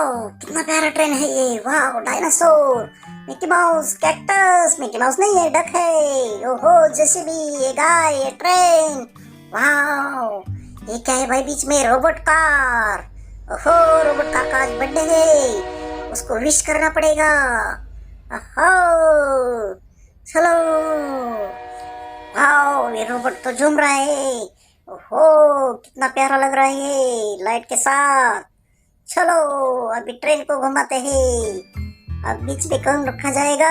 वाह कितना प्यारा ट्रेन है ये। वाह dinosaur, Mickey mouse, cactus, Mickey mouse नहीं है, डक है। ओहो जेसीबी, ये गाय, ये ट्रेन। वाह ये क्या है भाई, बीच में रोबोट कार। ओहो रोबोट कार का आज बर्थडे है, उसको विश करना पड़ेगा। ओहो चलो। वाह ये रोबोट तो झूम रहा है। ओहो कितना प्यारा लग रहा है ये लाइट के साथ। चलो अभी ट्रेन को घुमाते हैं। अब बीच में कौन रखा जाएगा?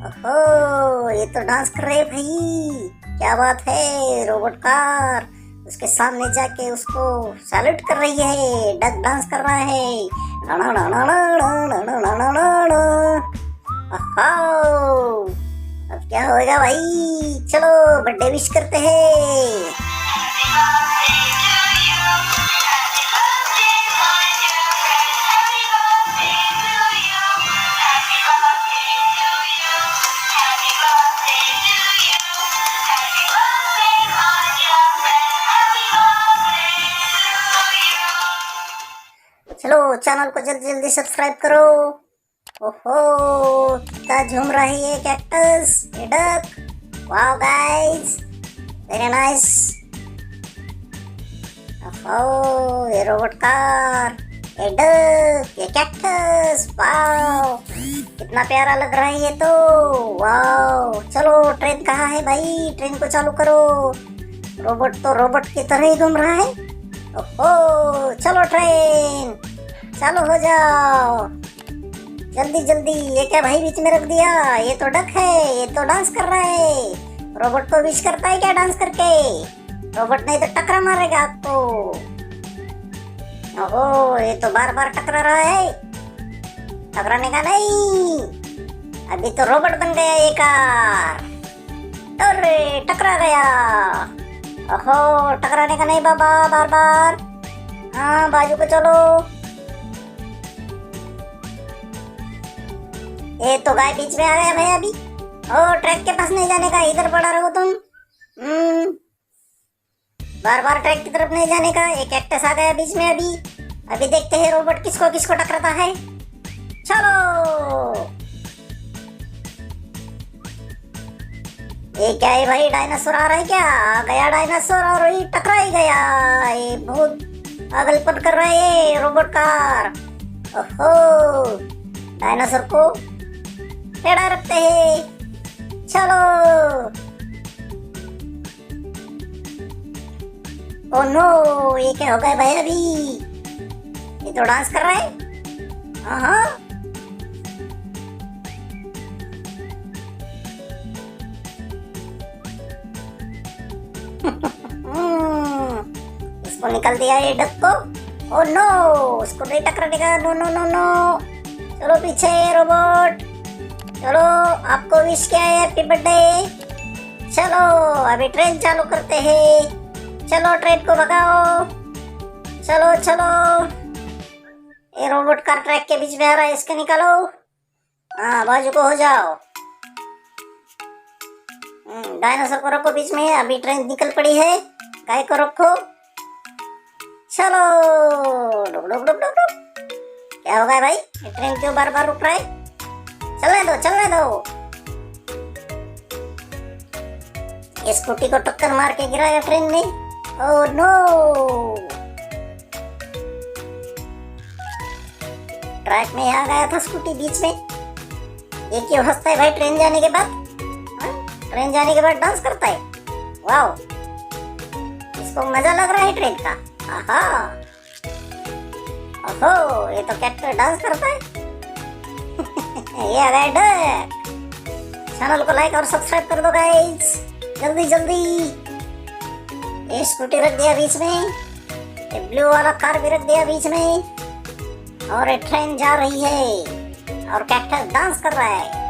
ओहो ये तो डांस कर रहे भाई, क्या बात है। रोबोट कार उसके सामने जाके उसको सैल्यूट कर रही है, डक डांस कर रहा है। ओहो अब क्या होएगा भाई, चलो बर्थडे विश करते हैं। चलो चैनल को जल्दी जल्दी सब्सक्राइब करो। ओहो कितना झूम रहा है ये कैक्टस, ये duck. Wow guys very nice. ओहो ये रोबोट कार, ये डक, ये कैक्टस। वाओ कितना प्यारा लग रहा है ये तो। वाओ चलो ट्रेन कहाँ है भाई, ट्रेन को चालू करो। रोबोट तो रोबोट की तरह ही घूम रहा है। ओहो चलो ट्रेन चालू हो जाओ जल्दी जल्दी। ये क्या भाई बीच में रख दिया, ये तो डक है, ये तो डांस कर रहा है। रोबोट को विश करता है क्या डांस करके? रोबोट नहीं तो टकरा मारेगा आपको। ओहो ये तो बार बार टकरा रहा है, टकराने का नहीं। अभी तो रोबोट बन गया ये कार। अरे टकरा गया। ओहो टकराने का नहीं बाबा, बार बार। हाँ बाजू को चलो। ये तो गाय बीच में आ गया भाई अभी। ओ ट्रैक के पास नहीं जाने का, इधर पड़ा रहो तुम। बार बार ट्रैक की तरफ नहीं जाने का। एक कैक्टस आ गया बीच में अभी। अभी देखते हैं रोबोट किसको किसको टकराता है। चलो ये क्या है भाई, डायनासोर आ रहा है क्या? आ गया डायनासोर और ये टकरा ही गया। ये बहुत पागलपन कर रहा है ये रोबोट कार। ओहो डायनासोर को टेढ़ा रखते हैं। चलो ओ नो ये क्या हो गया भाई अभी, ये तो डांस कर रहा है। हाँ इसको निकल दिया ये डक को। ओ नो उसको नहीं टकराने का। नो नो नो नो चलो पीछे रोबोट। चलो आपको विश किया है हैप्पी बर्थडे। चलो अभी ट्रेन चालू करते हैं। चलो ट्रेन को भगाओ। चलो चलो ये रोबोट कार ट्रैक के बीच में आ रहा है, इसके निकालो। हाँ बाजू को हो जाओ। डायनासोर को रखो बीच में, अभी ट्रेन निकल पड़ी है। गाय को रखो। चलो डुक डुक डुक डुक डुक। क्या हो गया भाई, ये ट्रेन क्यों बार बार रुक रहा है? चलने दो चलने दो। ये स्कूटी को टक्कर मार के गिराया ट्रेन ने। ओह नो ट्रैक में आ गया था स्कूटी बीच में। ये क्यों हंसता है भाई ट्रेन जाने के बाद? ट्रेन जाने के बाद डांस करता है। वाओ इसको मजा लग रहा है ट्रेन का। आहा ओहो ये तो कैक्टर डांस करता है। ये आ गया डक। चैनल को लाइक और सब्सक्राइब कर दो गाइस जल्दी जल्दी। ये स्कूटी रख दिया बीच में, ये ब्लू वाला कार भी रख दिया बीच में, और ये ट्रेन जा रही है और कैक्टर डांस कर रहा है।